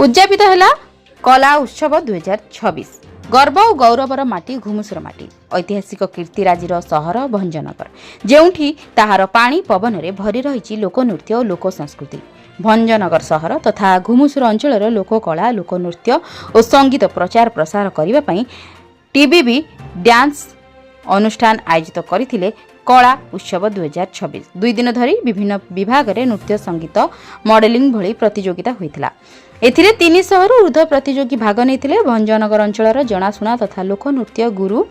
उद्यापित है कला उत्सव 2026 गर्व और गौरवर माटी घुमुसुर माटी ऐतिहासिक कीर्तिराजीर सहर भंजनगर जेउठी ताहार पानी पवन में भरी रही लोकनृत्य और लोक संस्कृति। भंजनगर सहर तथा घुमुसुर अंचल लोककला लोकनृत्य और संगीत प्रचार प्रसार करने टीबीबी डांस अनुष्ठान आयोजित करथिले कला उत्सव 2026 दुई दिन धरी विभिन्न विभाग में नृत्य संगीत मॉडलिंग भली प्रतियोगिता होइतिला। एथिरे 300 रु ऊर्ध्व प्रतियोगी भाग नेइथिले। भंजनगर अंचल जनाशुना तथा लोकनृत्य गुरु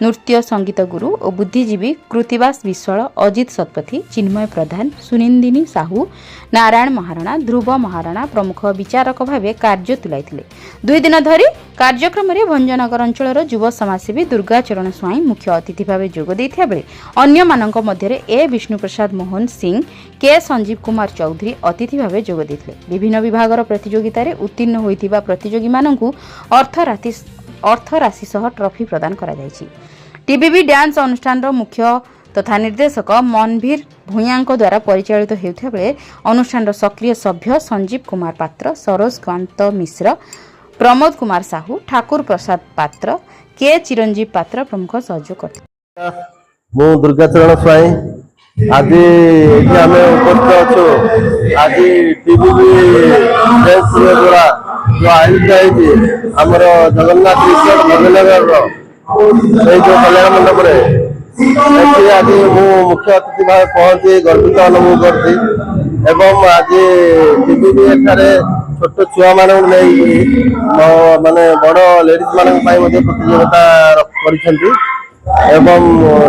नृत्य संगीत गुरु और बुद्धिजीवी कृतिवास विश्वाल अजित शतपथी चिन्मय प्रधान सुनिंदिनी साहू नारायण महाराणा ध्रुव महाराणा प्रमुख विचारक भाव कार्य तुलाइथिले। दुई दिन धरी कार्यक्रम में भंजनगर अंचल युव समाजसेवी दुर्गाचरण स्वाई मुख्य अतिथि भाव जोग देइथिया बेले अन्य मानक मध्य ए विष्णुप्रसाद मोहन सिंह के संजीव कुमार चौधरी अतिथि भाव जोग देइथिले। विभिन्न विभागर प्रतियोगिता रे उत्तीर्ण होइथिबा प्रतियोगी माननकु अर्थ राशि सह ट्रॉफी प्रदान करा जायछि। टीबीबी डांस अनुष्ठान मुख्य तथा निर्देशक मनभीर भूयां द्वारा परिचालित हेउथिबा बेले अनुष्ठान सक्रिय सभ्य संजीव कुमार पात्र सरोज कांत मिश्र प्रमोद कुमार साहू ठाकुर प्रसाद पात्र के चिरंजीव पात्र प्रमुख सहयोग करते। मु दुर्गाचरण स्वाई आज आम उपस्थित अच्छु। आज टीबीबी डांस द्वारा जो आयोजित है आमर जगन्नाथ रिसोर्ट भंजनगर जो कल्याण मंडप आज मु मुख्य अतिथि भाव पहुंची गर्वित अनुभव करती। आज टीबीबी छोट छुआ मान माने बड़ लेडीज मान प्रतियोगिता कर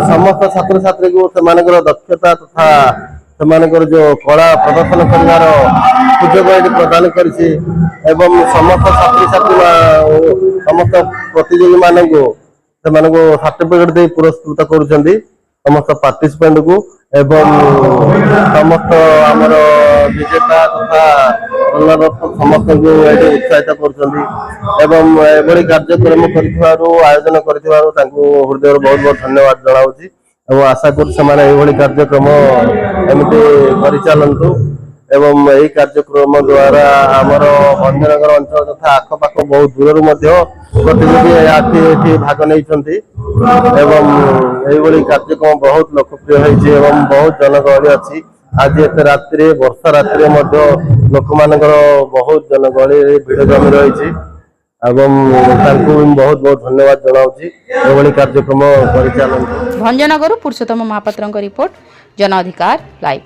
समस्त छात्र छात्री को दक्षता तथा जो कला प्रदर्शन कर सुजोग प्रदान कर समस्त छात्री छात्री समस्त प्रतियोगी मान सर्टिफिकेट दे पुरस्कृत कर समस्त पार्टिसिपेंट को समस्त आमर विजेता तथा समस्त को उत्साहित कर कार्यक्रम आयोजन कर हृदय बहुत बहुत धन्यवाद जनाऊँगी। आशा कर कार्यक्रम एमती परिचालतु एवं यही कार्यक्रम द्वारा आमर भंजनगर अंचल तथा आखपाख बहुत दूर प्रतियोगी भाग नहीं कार्यक्रम बहुत लोकप्रिय होती बहुत जनगहली अच्छी। आज एत रात्रि वर्षा रात्रि लोक मान बहुत जनगहली भिड़ जमी रही बहुत बहुत धन्यवाद जनाऊँगी कार्यक्रम परिचालन। भंजनगर पुरुषोत्तम महापात्र रिपोर्ट जन अधिकार लाइव।